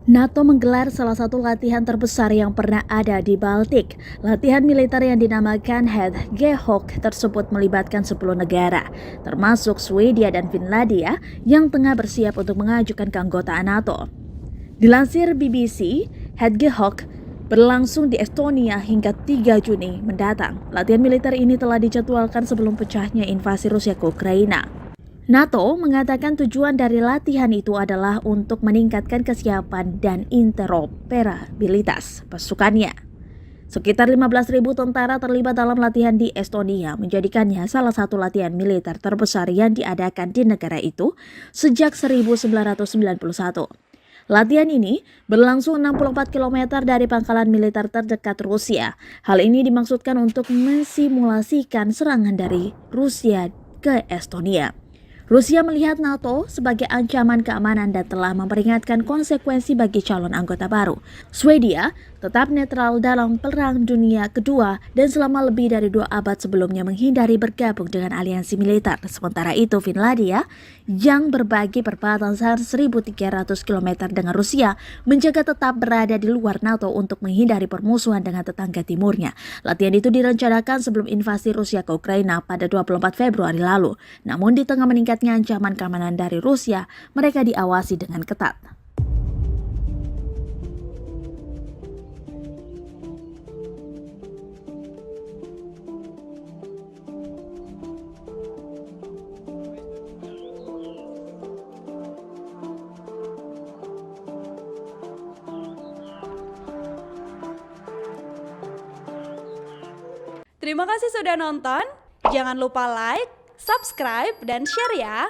NATO menggelar salah satu latihan terbesar yang pernah ada di Baltik. Latihan militer yang dinamakan Hedgehog tersebut melibatkan 10 negara, termasuk Swedia dan Finlandia yang tengah bersiap untuk mengajukan keanggotaan NATO. Dilansir BBC, Hedgehog berlangsung di Estonia hingga 3 Juni mendatang. Latihan militer ini telah dijadwalkan sebelum pecahnya invasi Rusia ke Ukraina. NATO mengatakan tujuan dari latihan itu adalah untuk meningkatkan kesiapan dan interoperabilitas pasukannya. Sekitar 15.000 tentara terlibat dalam latihan di Estonia, menjadikannya salah satu latihan militer terbesar yang diadakan di negara itu sejak 1991. Latihan ini berlangsung 64 km dari pangkalan militer terdekat Rusia. Hal ini dimaksudkan untuk mensimulasikan serangan dari Rusia ke Estonia. Rusia melihat NATO sebagai ancaman keamanan dan telah memperingatkan konsekuensi bagi calon anggota baru. Swedia tetap netral dalam Perang Dunia Kedua dan selama lebih dari 2 abad sebelumnya menghindari bergabung dengan aliansi militer. Sementara itu Finlandia yang berbagi perbatasan 1.300 km dengan Rusia menjaga tetap berada di luar NATO untuk menghindari permusuhan dengan tetangga timurnya. Latihan itu direncanakan sebelum invasi Rusia ke Ukraina pada 24 Februari lalu. Namun di tengah meningkatnya ancaman keamanan dari Rusia, mereka diawasi dengan ketat. Terima kasih sudah nonton. Jangan lupa like, subscribe, dan share ya.